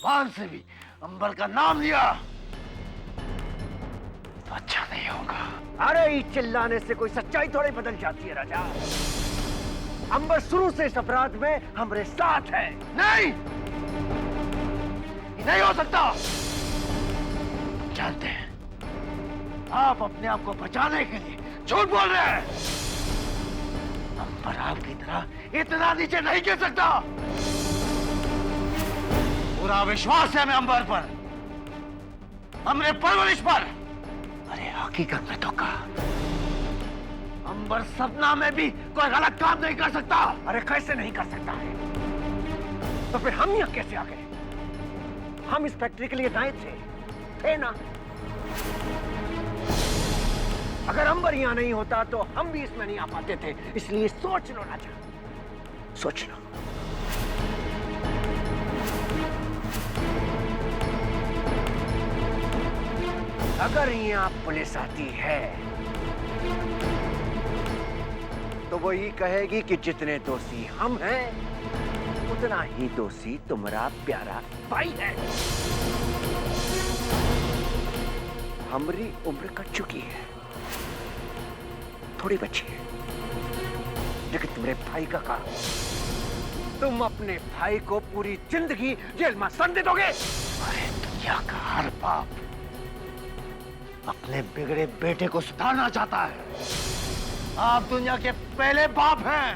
जुबान से भी अंबर का नाम लिया तो अच्छा नहीं होगा। अरे इस चिल्लाने से कोई सच्चाई थोड़ी बदल जाती है राजा। अंबर शुरू से इस अपराध में हमारे साथ है। नहीं, ये नहीं हो सकता। जानते हैं आप अपने आप को बचाने के लिए झूठ बोल रहे हैं। अंबर आपकी तरह इतना नीचे नहीं गिर सकता। पूरा विश्वास है हमें अंबर पर, हमने परवरिश पर। अरे हकीकत में तो कहा, अंबर सपना में भी कोई गलत काम नहीं कर सकता। अरे कैसे नहीं कर सकता है? तो फिर हम यहाँ कैसे आ गए? हम इस फैक्ट्री के लिए दायित्व थे ना? अगर अंबर यहाँ नहीं होता तो हम भी इसमें नहीं आ पाते थे। इसलिए सोच लो राजा, सोच लो। अगर यहाँ पुलिस आती है तो वो ये कहेगी कि जितने दोषी हम हैं उतना ही दोषी तुम्हारा प्यारा भाई है। हमारी उम्र कट चुकी है, थोड़ी बची है, लेकिन तुम्हारे भाई का काम, तुम अपने भाई को पूरी जिंदगी जेल में सड़ दे दोगे। अरे दुनिया का हर बाप अपने बिगड़े बेटे को सुधारना चाहता है। आप दुनिया के पहले बाप हैं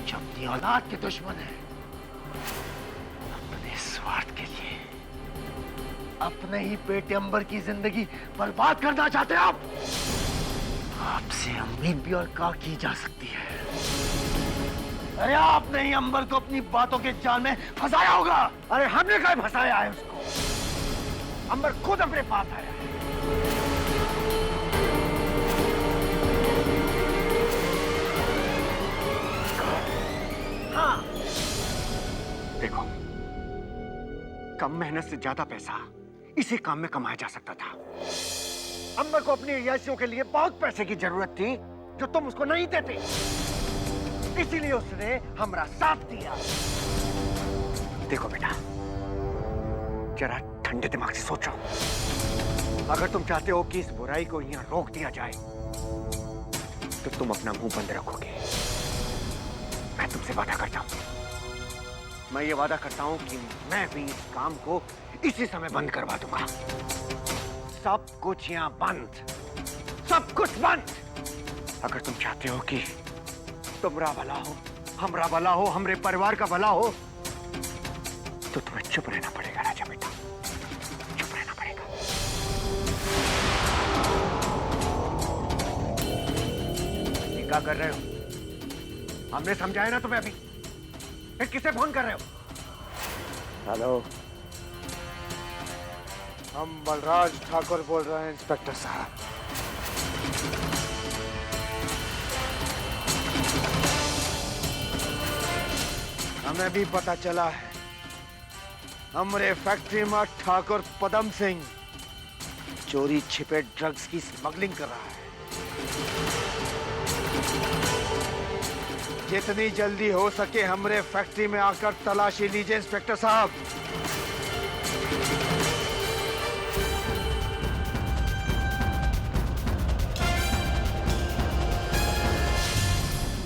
जो अपनी औलाद के दुश्मन हैं। अपने स्वार्थ के लिए अपने ही बेटे अंबर की जिंदगी बर्बाद करना चाहते हैं आप। आपसे उम्मीद भी और क्या की जा सकती है? अरे आपने ही अंबर को अपनी बातों के जाल में फंसाया होगा। अरे हमने क्या फंसाया है उसको? अंबर खुद अपने पास आया है। हाँ, देखो, कम मेहनत से ज्यादा पैसा इसी काम में कमाया जा सकता था। अंबर को अपनी रियायतियों के लिए बहुत पैसे की जरूरत थी जो तुम उसको नहीं देते, इसीलिए उसने हमारा साथ दिया। देखो बेटा, जरा ठंडे दिमाग से सोचो। अगर तुम चाहते हो कि इस बुराई को यहाँ रोक दिया जाए तो तुम अपना मुंह बंद रखोगे। मैं तुमसे वादा करता हूं, मैं ये वादा करता हूं कि मैं भी इस काम को इसी समय बंद करवा दूंगा। सब कुछ यहाँ बंद, सब कुछ बंद। अगर तुम चाहते हो कि तुम्हारा भला हो, हमारा भला हो, हमारे परिवार का भला हो, तो तुम्हें चुप रहना पड़ेगा राजा बेटा, चुप रहना पड़ेगा। ये क्या कर रहे हो? हमने समझाया ना तुम्हें अभी, फिर किसे फोन कर रहे हो? हेलो, हम बलराज ठाकुर बोल रहे हैं इंस्पेक्टर साहब। हमें भी पता चला है हमारे फैक्ट्री में ठाकुर पदम सिंह चोरी छिपे ड्रग्स की स्मगलिंग कर रहा है। जितनी जल्दी हो सके हमारे फैक्ट्री में आकर तलाशी लीजिए इंस्पेक्टर साहब।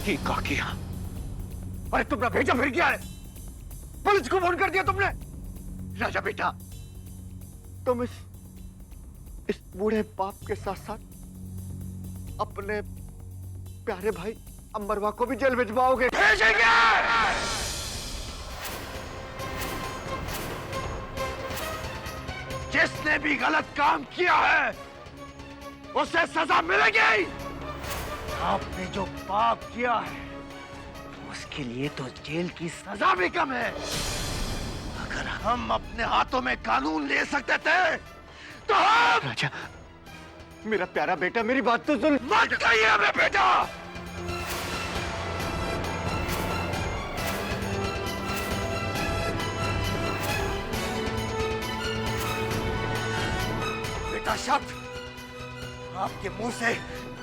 ठीक कहा किया। अरे तुमने भेजा फिर क्या है? पुलिस को फोन कर दिया तुमने? राजा बेटा, तुम इस बूढ़े बाप के साथ साथ अपने प्यारे भाई अंबरवा को भी जेल भिजवाओगे? भेजेंगे। जिसने भी गलत काम किया है उसे सजा मिलेगी। आपने जो पाप किया है उसके लिए तो जेल की सजा भी कम है। अगर हम अपने हाथों में कानून ले सकते थे तो हम... राजा, मेरा प्यारा बेटा, मेरी बात तो सुन। मत कहिए हमें बेटा। बेटा शब्द आपके मुंह से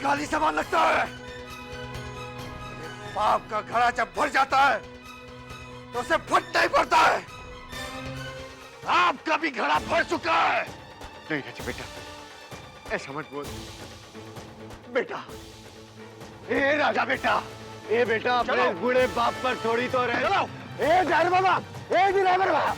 गाली समान लगता है। पाप का घड़ा जब भर जाता है तो उसे फटना ही पड़ता है। आपका भी घड़ा भर चुका है। नहीं राजा बेटा, ऐसा मत बोल बेटा। ए राजा बेटा, ए बेटा अपने बूढ़े बाप पर थोड़ी तो रहे। चलो ए ड्राइवर बाबा, ए ड्राइवर बाबा।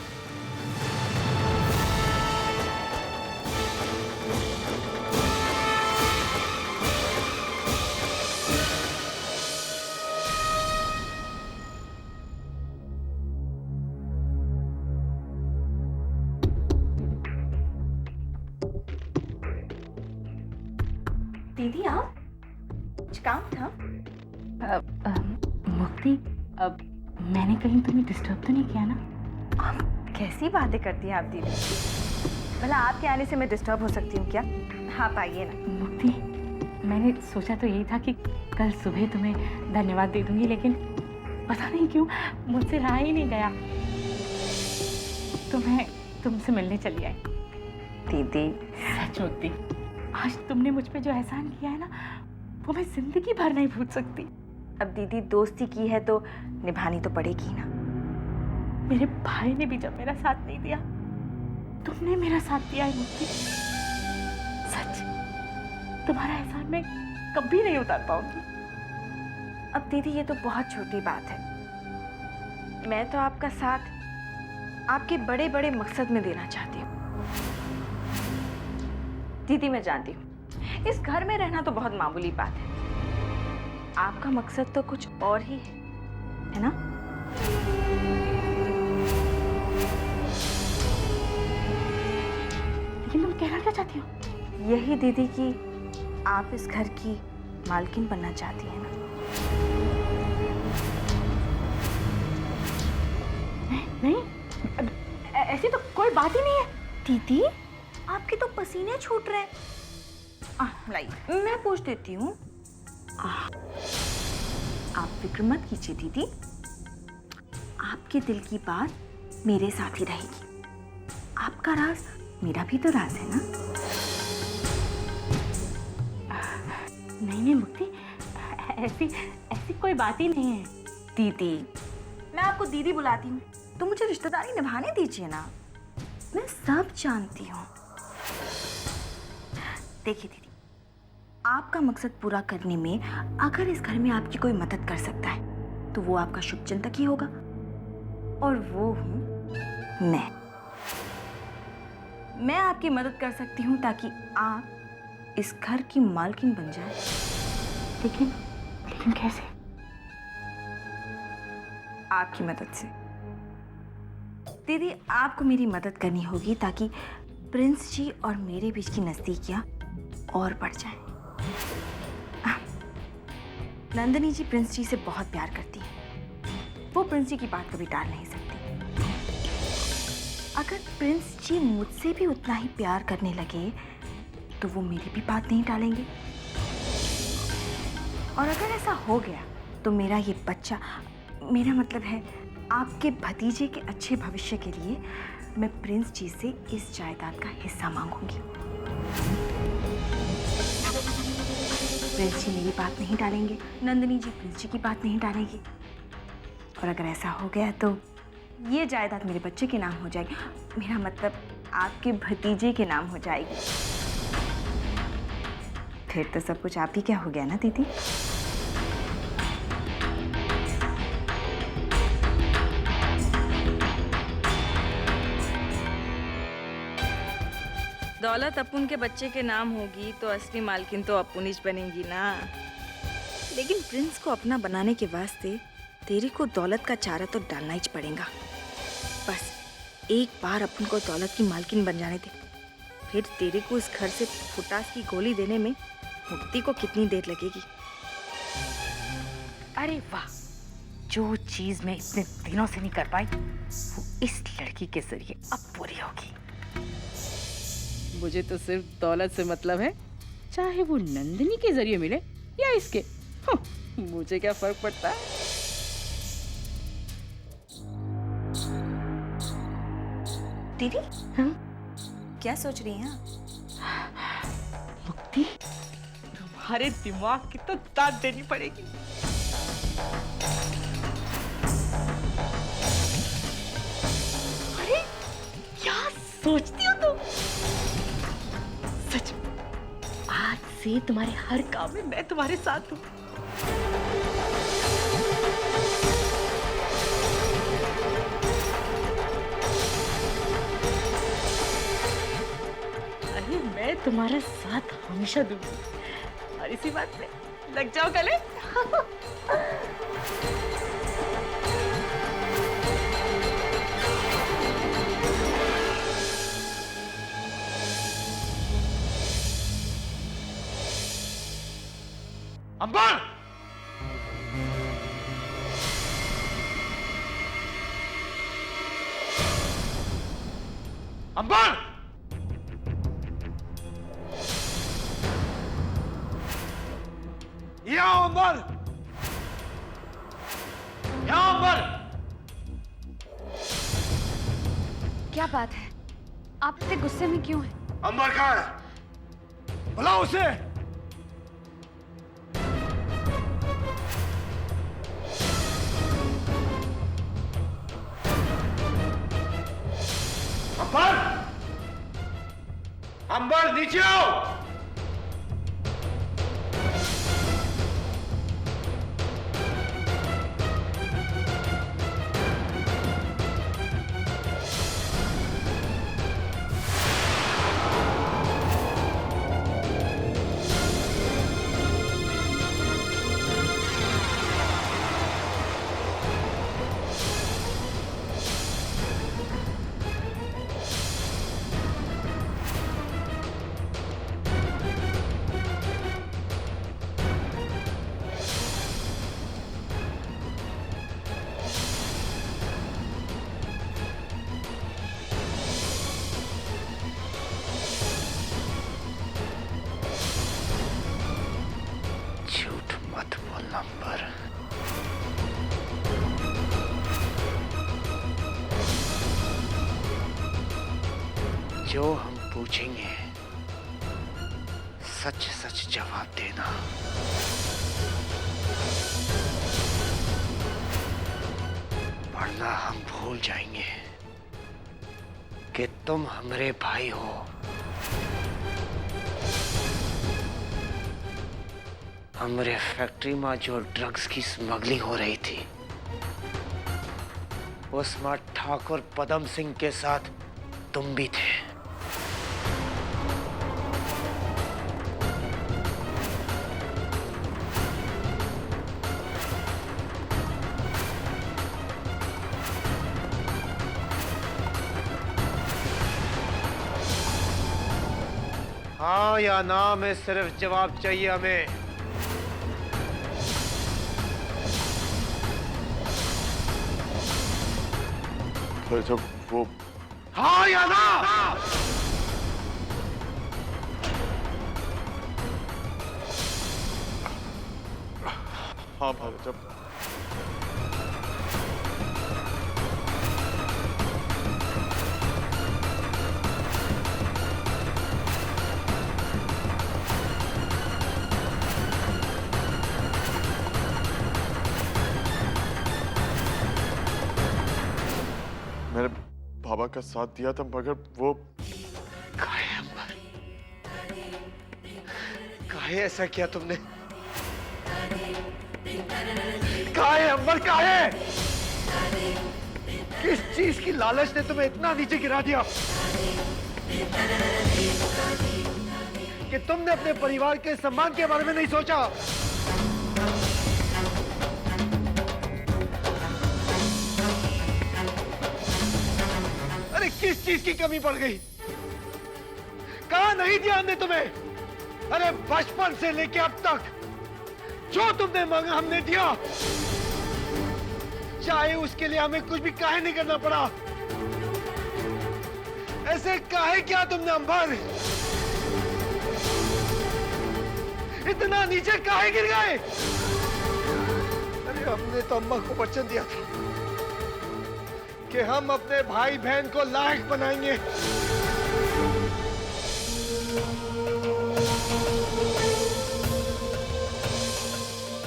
दीदी आप, कुछ काम था? मुक्ति, अब मैंने कहीं तुम्हें डिस्टर्ब तो नहीं किया ना? कैसी बातें करती हैं आप दीदी? भला आपके आने से मैं डिस्टर्ब हो सकती हूँ क्या? आप आइए ना। मुक्ति, मैंने सोचा तो यही था कि कल सुबह तुम्हें धन्यवाद दे दूंगी, लेकिन पता नहीं क्यों मुझसे रहा ही नहीं गया, तो मैं तुमसे मिलने चली आई। दीदी सच मुक्ति, आज तुमने मुझ पे जो एहसान किया है ना, वो मैं जिंदगी भर नहीं भूल सकती। अब दीदी दोस्ती की है तो निभानी तो पड़ेगी ना। मेरे भाई ने भी जब मेरा साथ नहीं दिया, तुमने मेरा साथ दिया है मुक्ति। सच, तुम्हारा एहसान मैं कभी नहीं उतार पाऊंगी। अब दीदी ये तो बहुत छोटी बात है। मैं तो आपका साथ आपके बड़े बड़े मकसद में देना चाहती हूँ। दीदी मैं जानती हूँ इस घर में रहना तो बहुत मामूली बात है, आपका मकसद तो कुछ और ही है ना? लेकिन तुम कहना क्या चाहती हो? यही दीदी कि आप इस घर की मालकिन बनना चाहती हैं ना? नहीं, ऐसी तो कोई बात ही नहीं है। दीदी आपके तो पसीने छूट रहे हैं। लाइए मैं पूछ देती हूँ। आप फिक्र मत कीजिए दीदी, आपके दिल की बात मेरे साथ ही रहेगी। आपका राज मेरा भी तो राज है ना? नहीं मुक्ति, ऐसी कोई बात ही नहीं है। दीदी मैं आपको दीदी बुलाती हूँ तो मुझे रिश्तेदारी निभाने दीजिए ना। मैं सब जानती हूँ। देखिए दीदी, आपका मकसद पूरा करने में अगर इस घर में आपकी कोई मदद कर सकता है तो वो आपका शुभचिंतक ही होगा, और वो हूँ मैं आपकी मदद कर सकती हूँ ताकि आप इस घर की मालकिन बन जाए। लेकिन कैसे? आपकी मदद से। दीदी आपको मेरी मदद करनी होगी ताकि प्रिंस जी और मेरे बीच की नजदीकियां और बढ़ जाएं। नंदिनी जी प्रिंस जी से बहुत प्यार करती है, वो प्रिंस जी की बात कभी टाल नहीं सकती। अगर प्रिंस जी मुझसे भी उतना ही प्यार करने लगे तो वो मेरी भी बात नहीं टालेंगे, और अगर ऐसा हो गया तो मेरा ये बच्चा, मेरा मतलब है आपके भतीजे के अच्छे भविष्य के लिए मैं प्रिंस जी से इस जायदाद का हिस्सा मांगूंगी। प्रिंस जी मेरी बात नहीं टालेंगे, नंदिनी जी प्रिंस जी की बात नहीं टालेगी, और अगर ऐसा हो गया तो ये जायदाद मेरे बच्चे के नाम हो जाएगी, मेरा मतलब आपके भतीजे के नाम हो जाएगी। फिर तो सब कुछ आप ही क्या हो गया ना दीदी? दौलत अपुन के बच्चे के नाम होगी तो असली मालकिन तो अपुनिश बनेगी ना। लेकिन प्रिंस को अपना बनाने के वास्ते तेरे को दौलत का चारा तो डालना ही पड़ेगा। बस एक बार अपुन को दौलत की मालकिन बन जाने दे, फिर तेरे को इस घर से फुटास की गोली देने में मुक्ति को कितनी देर लगेगी। अरे वाह, जो चीज मैं इतने दिनों से नहीं कर पाई वो इस लड़की के जरिए अब पूरी होगी। मुझे तो सिर्फ दौलत से मतलब है, चाहे वो नंदिनी के जरिए मिले या इसके। मुझे क्या फर्क पड़ता है। दीदी हाँ? क्या सोच रही हैं? मुक्ति, तुम्हारे दिमाग की तो दाद देनी पड़ेगी। अरे क्या सोचती हो तुम? सच, आज से तुम्हारे हर काम में मैं तुम्हारे साथ हूँ। अरे मैं तुम्हारा साथ हमेशा दूंगी, और इसी बात पे लग जाओ गले। अंबर! अंबर! यहाँ आओ अंबर! यहाँ अंबर! क्या बात है? आप इतने गुस्से में क्यों हैं? अंबर कहाँ है? बुलाओ उसे! अंबर! अंबर नीचे आओ! झूठ मत बोलना अंबर। जो हम पूछेंगे सच सच जवाब देना। वरना हम भूल जाएंगे कि तुम हमारे भाई हो। हमारे फैक्ट्री में जो ड्रग्स की स्मगलिंग हो रही थी उसमें ठाकुर पदम सिंह के साथ तुम भी थे। हाँ या ना में सिर्फ जवाब चाहिए हमें। पर जब वो हाँ या ना? हाँ भाई जब मेरे बाबा का साथ दिया था मगर वो काहे ऐसा किया तुमने? काहे अंबर काहे? किस चीज की लालच ने तुम्हें इतना नीचे गिरा दिया कि तुमने अपने परिवार के सम्मान के बारे में नहीं सोचा? अरे किस चीज की कमी पड़ गई? कहा नहीं दिया हमने तुम्हें? अरे बचपन से लेके अब तक जो तुमने मांगा हमने दिया, चाहे उसके लिए हमें कुछ भी काहे नहीं करना पड़ा। ऐसे काहे क्या तुमने अंबर? इतना नीचे काहे गिर गए? अरे हमने तो अम्मा को वचन दिया था कि हम अपने भाई बहन को लायक बनाएंगे।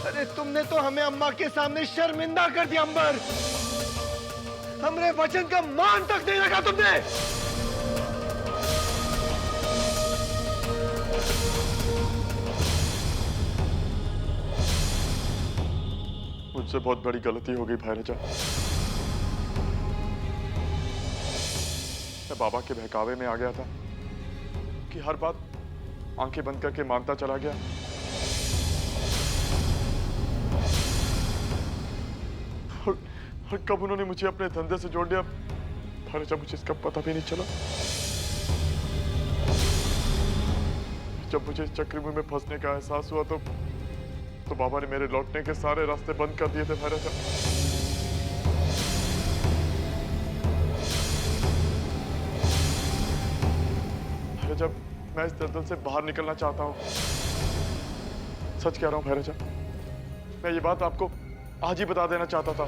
अरे तुमने तो हमें अम्मा के सामने शर्मिंदा कर दिया अंबर। हमरे वचन का मान तक नहीं रखा तुमने। मुझसे बहुत बड़ी गलती हो गई भाई राजा। मैं बाबा के बहकावे में आ गया था कि हर बात आंखें बंद करके मानता चला गया। और कब उन्होंने मुझे अपने धंधे से जोड़ लिया भाई राजा, मुझे इसका पता भी नहीं चला। जब मुझे इस चक्रव्यूह में फंसने का एहसास हुआ तो बाबा ने मेरे लौटने के सारे रास्ते बंद कर दिए थे भाई राजा। भाई राजा, मैं इस दलदल से बाहर निकलना चाहता हूँ। सच कह रहा हूँ भाई राजा, मैं ये बात आपको आज ही बता देना चाहता था।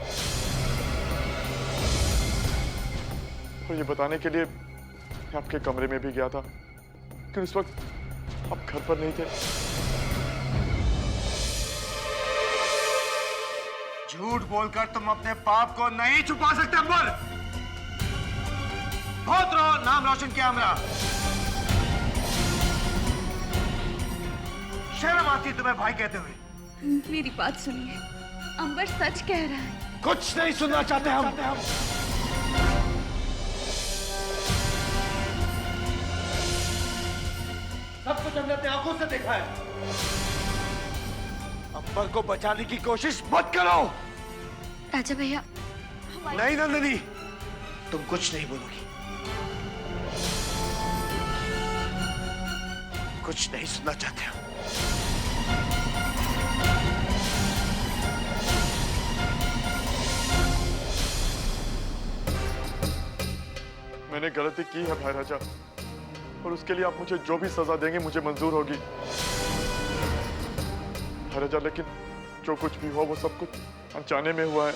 और ये बताने के लिए मैं आपके कमरे में भी गया था, लेकिन उस वक्त आप घर पर नहीं थे। झूठ बोलकर तुम अपने पाप को नहीं छुपा सकते अंबर। बहुत नाम रोशन किया हमरा। शर्म आती तुम्हें भाई कहते हुए? मेरी बात सुनिए, अंबर सच कह रहा है। कुछ नहीं सुनना चाहते हम। सब कुछ हमने अपनी आंखों से देखा है। अंबर को बचाने की कोशिश मत करो। राजा भैया, नहीं नंदिनी, तुम कुछ नहीं बोलोगी। कुछ नहीं सुनना चाहते हम। मैंने गलती की है भाई राजा, और उसके लिए आप मुझे जो भी सजा देंगे मुझे मंजूर होगी भाई राजा। लेकिन जो कुछ भी हुआ वो सब कुछ अनजाने में हुआ है।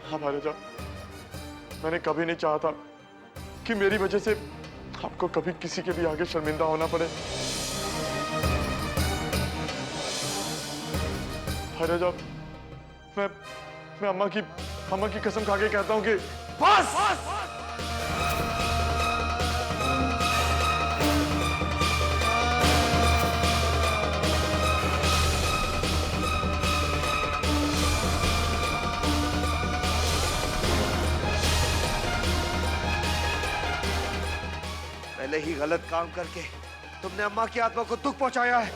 हाँ भाई राजा, मैंने कभी नहीं चाहा था कि मेरी वजह से आपको कभी किसी के भी आगे शर्मिंदा होना पड़े। भाई राजा, मैं अम्मा की कसम खा के कहता हूँ कि बस! पहले ही गलत काम करके तुमने अम्मा की आत्मा को दुख पहुंचाया है।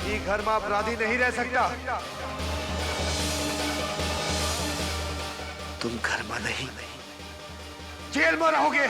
ये घर में अपराधी नहीं रह सकता। तुम घर में नहीं, जेल में रहोगे।